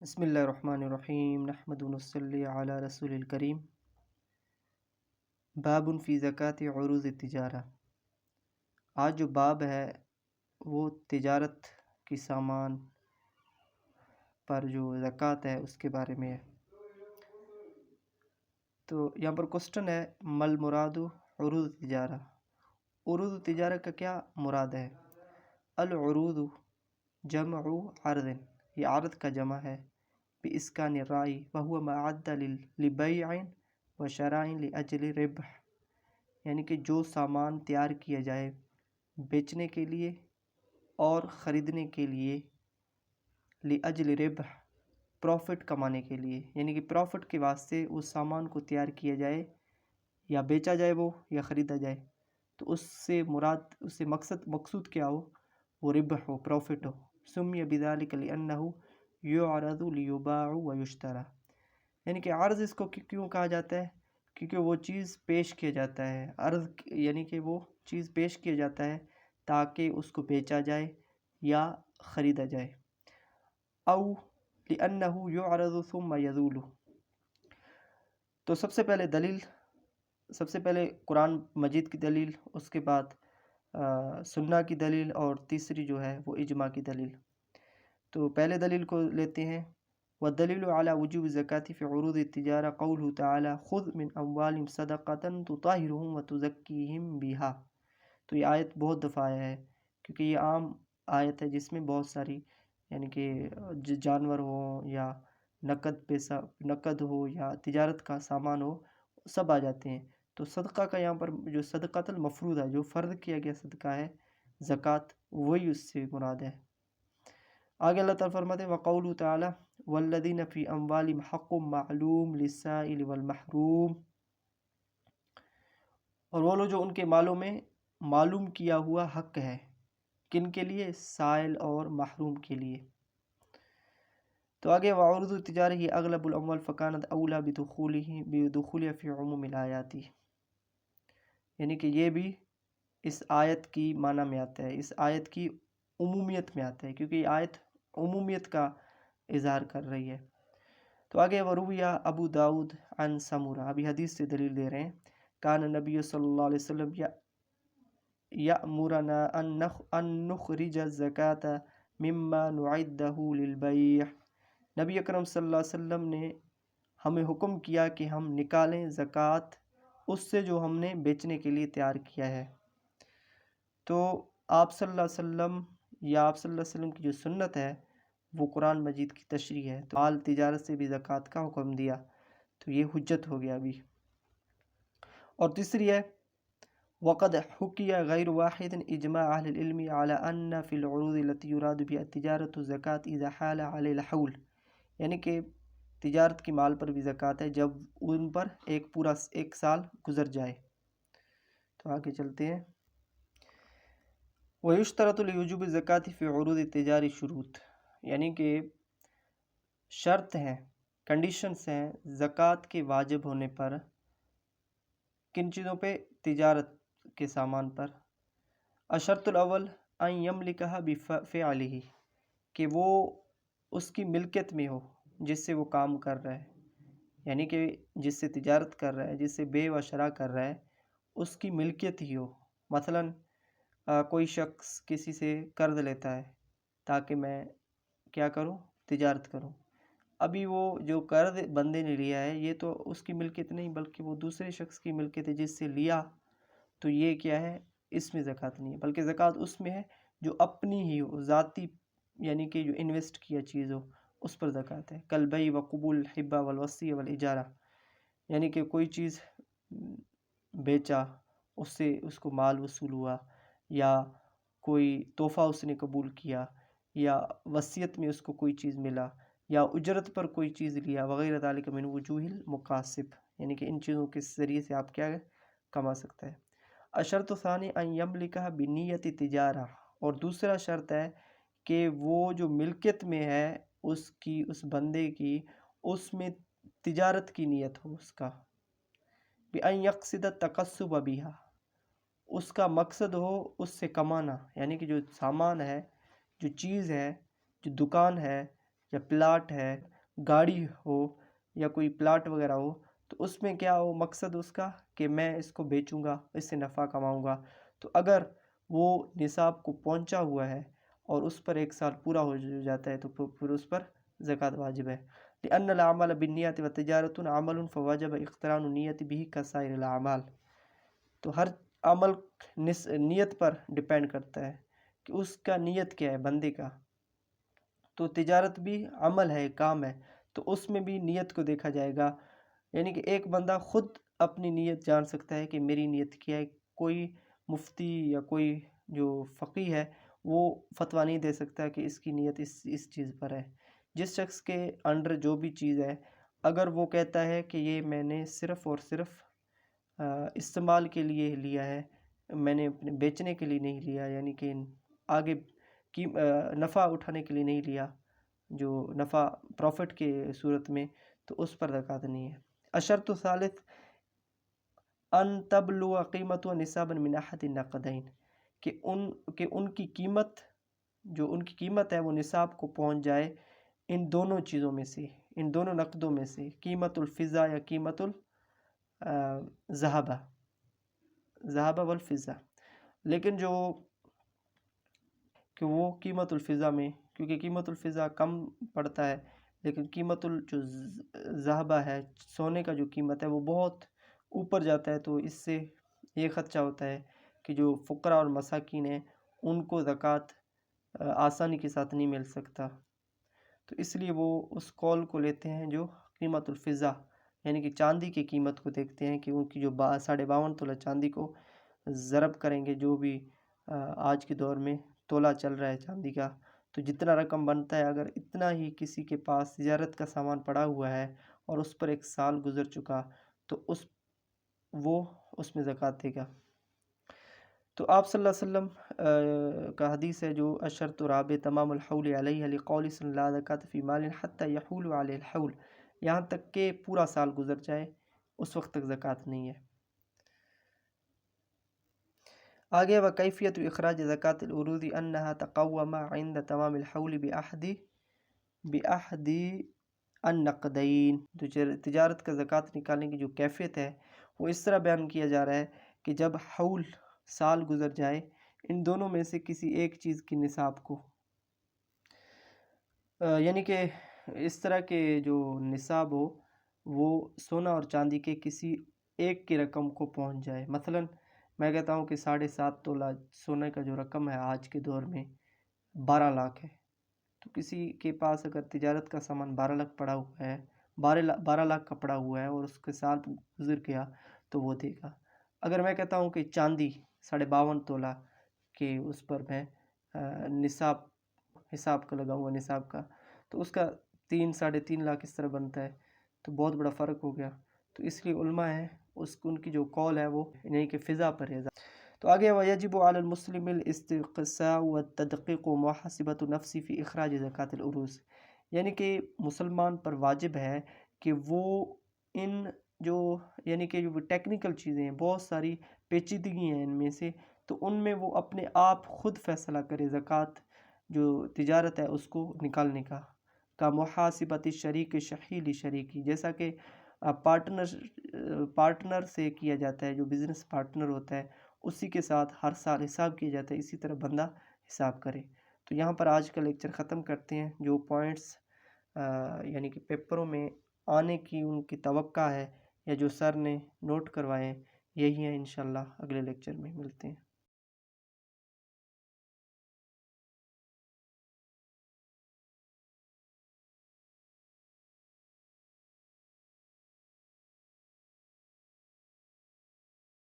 بسم اللہ الرحمن الرحیم نحمد ونصلی علی رسول الکریم باب فی زکوٰۃ عروض التجارہ۔ آج جو باب ہے وہ تجارت کی سامان پر جو زکوٰۃ ہے اس کے بارے میں ہے۔ تو یہاں پر کوسٹن ہے، مل مراد عروض التجارہ، عروض التجارہ کا کیا مراد ہے؟ العروض جمع عرض، یہ عرض کا جمع ہے، بإسکان الراء وهو ما عد لبیع وشراء لأجل ربح، یعنی کہ جو سامان تیار کیا جائے بیچنے کے لیے اور خریدنے کے لیے، لأجل ربح پروفٹ کمانے کے لیے، یعنی کہ پروفٹ کے واسطے اس سامان کو تیار کیا جائے یا بیچا جائے وہ یا خریدا جائے، تو اس سے مراد، اس سے مقصود کیا ہو؟ وہ ربح ہو، پروفٹ ہو۔ سمی بذلک لأنہ یعرض لیباع ویشترى، یعنی کہ عرض اس کو کیوں کہا جاتا ہے؟ کیونکہ وہ چیز پیش کیا جاتا ہے، عرض یعنی کہ وہ چیز پیش کیا جاتا ہے تاکہ اس کو بیچا جائے یا خریدا جائے۔ او لأنہ یعرض ثم یزول، تو سب سے پہلے قرآن مجید کی دلیل، اس کے بعد سنہ کی دلیل، اور تیسری جو ہے وہ اجماع کی دلیل۔ تو پہلے دلیل کو لیتے ہیں، والدلیل علی وجوب الزکاة فی عروض التجارہ قولہ تعالی خذ من اموالہم صدقۃ تطہرہم وتزکیہم بہا۔ تو یہ آیت بہت دفعہ آیا ہے کیونکہ یہ عام آیت ہے جس میں بہت ساری، یعنی کہ جانور ہو یا نقد ہو یا تجارت کا سامان ہو، سب آ جاتے ہیں۔ تو صدقہ کا یہاں پر جو صدقۃ المفروضہ، جو فرض کیا گیا صدقہ ہے زکوٰۃ، وہی اس سے مراد ہے۔ آگے اللہ تعالیٰ فرماتے ہیں وقولہ تعالی والذین فی اموالہم حق معلوم للسائل والمحروم، اور وہ لوگ جو ان کے مالوں میں معلوم کیا ہوا حق ہے، کن کے لیے؟ سائل اور محروم کے لیے۔ تو آگے وعروض التجارہ ہی اغلب الاموال فکانت اولا بدخولها فی عموم الآیات، یعنی کہ یہ بھی اس آیت کی معنی میں آتا ہے، اس آیت کی عمومیت میں آتا ہے، کیونکہ یہ آیت عمومیت کا اظہار کر رہی ہے۔ تو آگے ورویہ ابو داود عن سمورہ، ابھی حدیث سے دلیل دے رہے ہیں، کان نبی صلی اللہ علیہ وسلم یأمرنا ان نخرج الزکاة مما نعدہ للبیع، نبی اکرم صلی اللہ علیہ وسلم نے ہمیں حکم کیا کہ ہم نکالیں زکوٰۃ اس سے جو ہم نے بیچنے کے لیے تیار کیا ہے۔ تو آپ صلی اللہ علیہ وسلم یا آپ صلی اللہ علیہ وسلم کی جو سنت ہے وہ قرآن مجید کی تشریح ہے، تو مال تجارت سے بھی زکوٰۃ کا حکم دیا، تو یہ حجت ہو گیا ابھی۔ اور تیسری ہے وقد حکی غیر واحد اجماع اہل العلم علی ان فی العروض التي یراد بها التجارۃ الزکاة اذا حال علی الحول، یعنی کہ تجارت کی مال پر بھی زکوٰۃ ہے جب ان پر ایک سال گزر جائے۔ تو آگے چلتے ہیں، وَيُشْتَرَطُ لِوُجُوبِ الزَّكَاةِ فِي عُرُوضِ التِّجَارِ شروط، یعنی کہ شرط ہیں، کنڈیشنز ہیں زکوٰۃ کے واجب ہونے پر، کن چیزوں پہ؟ تجارت کے سامان پر۔ الشرط الاول ان یملکہ بفعلہ، کہ وہ اس کی ملکیت میں ہو جس سے وہ کام کر رہا ہے، یعنی کہ جس سے تجارت کر رہا ہے، جس سے بے و شراء کر رہا ہے، اس کی ملکیت ہی ہو۔ مثلاً کوئی شخص کسی سے قرض لیتا ہے تاکہ میں کیا کروں؟ تجارت کروں۔ ابھی وہ جو قرض بندے نے لیا ہے یہ تو اس کی ملکیت نہیں بلکہ وہ دوسرے شخص کی ملکیت ہے جس سے لیا، تو یہ کیا ہے؟ اس میں زکوٰۃ نہیں ہے، بلکہ زکوٰۃ اس میں ہے جو اپنی ہی ہو، ذاتی، یعنی کہ جو انویسٹ کیا چیز ہو اس پر زکوٰۃ ہے۔ کالبیع وقبول الحبہ والوصیہ والاجارہ، یعنی کہ کوئی چیز بیچا، اس سے اس کو مال وصول ہوا، یا کوئی تحفہ اس نے قبول کیا، یا وصیت میں اس کو کوئی چیز ملا، یا اجرت پر کوئی چیز لیا، وغیرہ ذالک من وجوہ المکاسب، یعنی کہ ان چیزوں کے ذریعے سے آپ کیا کما سکتا ہے۔ الشرط ثانی ان یملکہ بنیت تجارہ، اور دوسرا شرط ہے کہ وہ جو ملکیت میں ہے اس بندے کی، اس میں تجارت کی نیت ہو اس کا، بأن یقصد التکسب بہا، اس کا مقصد ہو اس سے کمانا، یعنی کہ جو سامان ہے، جو چیز ہے، جو دکان ہے یا پلاٹ ہے گاڑی ہو یا کوئی پلاٹ وغیرہ ہو تو اس میں کیا ہو مقصد اس کا کہ میں اس کو بیچوں گا، اس سے نفع کماؤں گا، تو اگر وہ نصاب کو پہنچا ہوا ہے اور اس پر 1 سال پورا ہو جاتا ہے تو پھر اس پر زکوٰۃ واجب ہے۔ لأن العمل بالنیات وتجارت عمل فوجب اقتران النیت به كسائر الاعمال، تو ہر عمل نیت پر ڈپینڈ کرتا ہے کہ اس کا نیت کیا ہے بندے کا، تو تجارت بھی عمل ہے، کام ہے، تو اس میں بھی نیت کو دیکھا جائے گا، یعنی کہ ایک بندہ خود اپنی نیت جان سکتا ہے کہ میری نیت کیا ہے، کوئی مفتی یا کوئی جو فقیہ ہے وہ فتویٰ نہیں دے سکتا کہ اس کی نیت اس چیز پر ہے۔ جس شخص کے انڈر جو بھی چیز ہے اگر وہ کہتا ہے کہ یہ میں نے صرف اور صرف استعمال کے لیے لیا ہے، میں نے اپنے بیچنے کے لیے نہیں لیا، یعنی کہ آگے کی نفع اٹھانے کے لیے نہیں لیا، جو نفع پروفٹ کے صورت میں، تو اس پر زکوٰۃ نہیں ہے۔ الشرط الثالث ان تبلغ قیمت و نصابا من احد النقدین، کہ ان کی قیمت، جو ان کی قیمت ہے وہ نصاب کو پہنچ جائے ان دونوں چیزوں میں سے، ان دونوں نقدوں میں سے، قیمت الفضہ یا قیمت الذہبہ، ذہبہ والفضہ، لیکن جو کہ وہ قیمت الفضہ میں، کیونکہ قیمت الفضہ کم پڑتا ہے، لیکن قیمت جو ذہبہ ہے، سونے کا جو قیمت ہے وہ بہت اوپر جاتا ہے، تو اس سے یہ خدشہ ہوتا ہے کہ جو فقراء اور مساکین ہیں ان کو زکوٰۃ آسانی کے ساتھ نہیں مل سکتا، تو اس لیے وہ اس قول کو لیتے ہیں جو قیمت الفضہ، یعنی کہ چاندی کی قیمت کو دیکھتے ہیں کہ ان کی جو 52.5 تولہ چاندی کو ضرب کریں گے، جو بھی آج کے دور میں تولہ چل رہا ہے چاندی کا، تو جتنا رقم بنتا ہے اگر اتنا ہی کسی کے پاس تجارت کا سامان پڑا ہوا ہے اور اس پر 1 سال گزر چکا تو وہ اس میں زکوٰۃ دے گا۔ تو آپ صلی اللہ علیہ وسلم کا حدیث ہے جو الشرط رابع تمام الحول علیہ لقول صلی اللہ زکوٰۃ فی مال حتی یحول علیہ الحول، یہاں تک کہ پورا سال گزر جائے اس وقت تک زکوٰۃ نہیں ہے۔ آگے وکیفیت اخراج زکوٰۃ العروض انہا تقوم عند تمام الحول بأحد النقدین، تو تجارت کا زکوٰۃ نکالنے کی جو کیفیت ہے وہ اس طرح بیان کیا جا رہا ہے کہ جب حول سال گزر جائے ان دونوں میں سے کسی ایک چیز کی نصاب کو، یعنی کہ اس طرح کے جو نصاب ہو وہ سونا اور چاندی کے کسی ایک کی رقم کو پہنچ جائے، مثلاً میں کہتا ہوں کہ 7.5 تولہ سونے کا جو رقم ہے آج کے دور میں 12 لاکھ ہے، تو کسی کے پاس اگر تجارت کا سامان 12 لاکھ پڑا ہوا ہے، 12 لاکھ کا پڑا ہوا ہے اور اس کے سال گزر گیا تو وہ دے گا۔ اگر میں کہتا ہوں کہ چاندی 52.5 تولہ کہ اس پر میں نصاب حساب کا لگاؤں گا نصاب کا، تو اس کا 3-3.5 لاکھ اس طرح بنتا ہے، تو بہت بڑا فرق ہو گیا، تو اس لیے علماء ہیں ان کی جو قول ہے وہ نہیں کہ فضا پر ہے۔ تو آگے ویجب علی المسلم الاستقصاء والتدقیق ومحاسبۃ النفس فی اخراج زکوٰۃ العروض، یعنی کہ مسلمان پر واجب ہے کہ وہ ان جو یعنی کہ جو ٹیکنیکل چیزیں ہیں، بہت ساری پیچیدگی ہیں ان میں سے، تو ان میں وہ اپنے آپ خود فیصلہ کرے زکوٰۃ جو تجارت ہے اس کو نکالنے کا محاسبت شریک شحیل شریکی، جیسا کہ پارٹنر سے کیا جاتا ہے، جو بزنس پارٹنر ہوتا ہے اسی کے ساتھ ہر سال حساب کیا جاتا ہے، اسی طرح بندہ حساب کرے۔ تو یہاں پر آج کا لیکچر ختم کرتے ہیں، جو پوائنٹس یعنی کہ پیپروں میں آنے کی ان کی توقع ہے یا جو سر نے نوٹ کروائے ہیں یہی ہیں، انشاءاللہ اگلے لیکچر میں ملتے ہیں۔